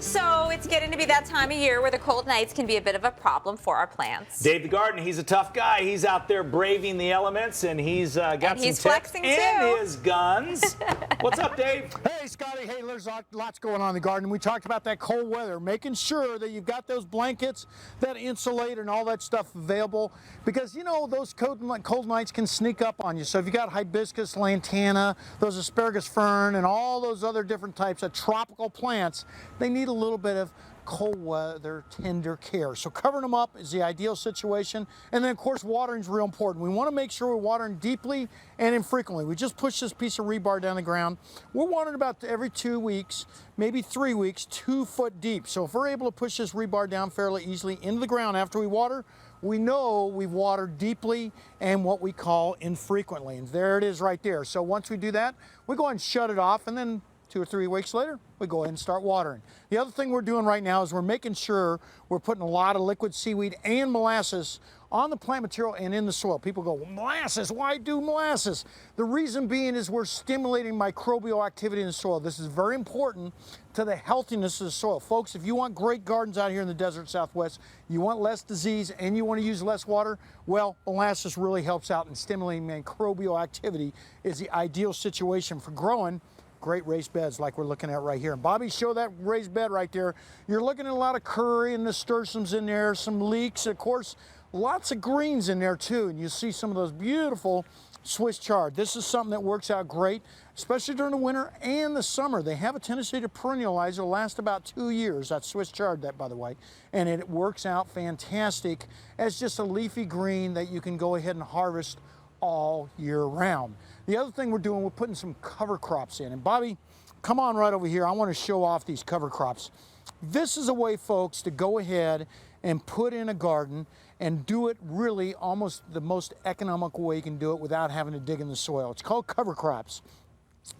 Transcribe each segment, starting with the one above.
So it's getting to be that time of year where the cold nights can be a bit of a problem for our plants. Dave the Garden, he's a tough guy. He's out there braving the elements, and he's got some tips flexing and too. his guns. What's up, Dave? Hey, Scotty. Hey, there's lots going on in the garden. We talked about that cold weather, making sure that you've got those blankets that insulate and all that stuff available, because, you know, those cold nights can sneak up on you. So if you got hibiscus, lantana, those asparagus fern, and all those other different types of tropical plants, they need a little bit of cold weather tender care. So covering them up is the ideal situation. And then of course watering is real important. We want to make sure we're watering deeply and infrequently. We just push this piece of rebar down the ground. We're watering about every 2 weeks, maybe 3 weeks, 2 foot deep. So if we're able to push this rebar down fairly easily into the ground after we water, we know we've watered deeply and what we call infrequently. And there it is right there. So once we do that, we go ahead and shut it off, and then 2 or 3 weeks later, we go ahead and start watering. The other thing we're doing right now is we're making sure we're putting a lot of liquid seaweed and molasses on the plant material and in the soil. People go, well, molasses, why do molasses? The reason being is we're stimulating microbial activity in the soil. This is very important to the healthiness of the soil. Folks, if you want great gardens out here in the desert Southwest, you want less disease and you want to use less water, well, molasses really helps out in stimulating microbial activity. Is the ideal situation for growing great raised beds like we're looking at right here. And Bobby, show that raised bed right there. You're looking at a lot of curry and nasturtiums in there, some leeks, of course, lots of greens in there too. And you see some of those beautiful Swiss chard. This is something that works out great, especially during the winter and the summer. They have a tendency to perennialize. It'll last about 2 years. That's Swiss chard, that by the way. And it works out fantastic as just a leafy green that you can go ahead and harvest all year round. The other thing we're doing, we're putting some cover crops in. And Bobby, come on right over here. I want to show off these cover crops. This is a way, folks, to go ahead and put in a garden and do it really almost the most economical way you can do it without having to dig in the soil. It's called cover crops.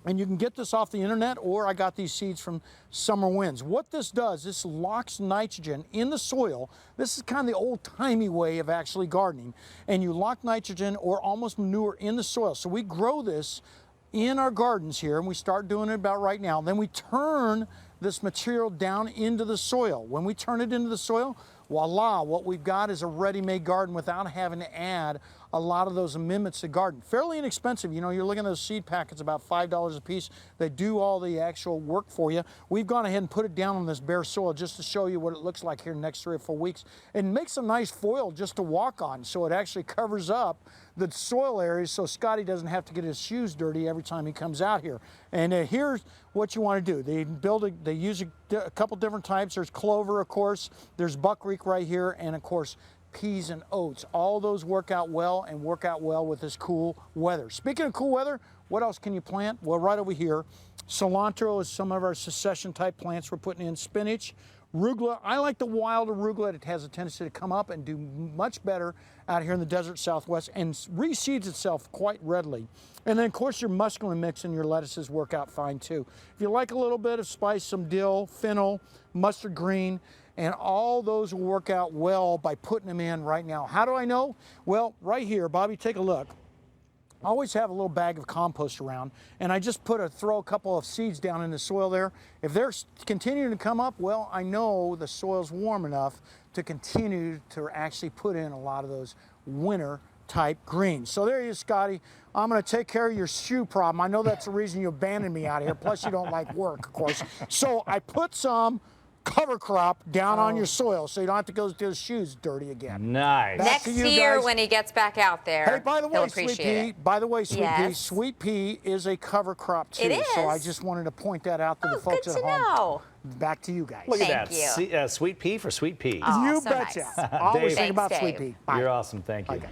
And you can get this off the internet, or I got these seeds from Summer Winds. What this does, this locks nitrogen in the soil. This is kind of the old-timey way of actually gardening. And you lock nitrogen or almost manure in the soil. So we grow this in our gardens here, and we start doing it about right now. Then we turn this material down into the soil. When we turn it into the soil, voila, what we've got is a ready-made garden without having to add a lot of those amendments to garden. Fairly inexpensive. You know, you're looking at those seed packets, about $5 a piece. They do all the actual work for you. We've gone ahead and put it down on this bare soil just to show you what it looks like here in the next 3 or 4 weeks. And makes a nice foil just to walk on, so it actually covers up the soil areas so Scotty doesn't have to get his shoes dirty every time he comes out here. And here's what you want to do. They use a couple different types. There's clover, of course. There's buckwheat right here, and of course peas and oats. All those work out well and work out well with this cool weather. Speaking of cool weather, what else can you plant? Well, right over here, cilantro is some of our succession type plants we're putting in. Spinach, arugula. I like the wild arugula. It has a tendency to come up and do much better out here in the desert Southwest and reseeds itself quite readily. And then of course your muscovy mix and your lettuces work out fine too. If you like a little bit of spice, some dill, fennel, mustard green, and all those will work out well by putting them in right now. How do I know? Well, right here, Bobby, take a look. I always have a little bag of compost around, and I just throw a couple of seeds down in the soil there. If they're continuing to come up, well, I know the soil's warm enough to continue to actually put in a lot of those winter type greens. So there you go, Scotty. I'm going to take care of your shoe problem. I know that's the reason you abandoned me out here. Plus you don't like work, of course. So I put some cover crop down on your soil so you don't have to go get his shoes dirty again. Nice. Next year when he gets back out there, hey, by the way, Sweet Pea, by the way, Yes. Sweet Pea is a cover crop too. It is. So I just wanted to point that out to the folks good at to home. know. Back to you guys. Look at Thank that. you. Sweet pea for sweet pea. Oh, You so betcha. nice. Always Dave. think about Thanks, Sweet Dave. Pea. Bye. You're awesome. Thank you. Okay.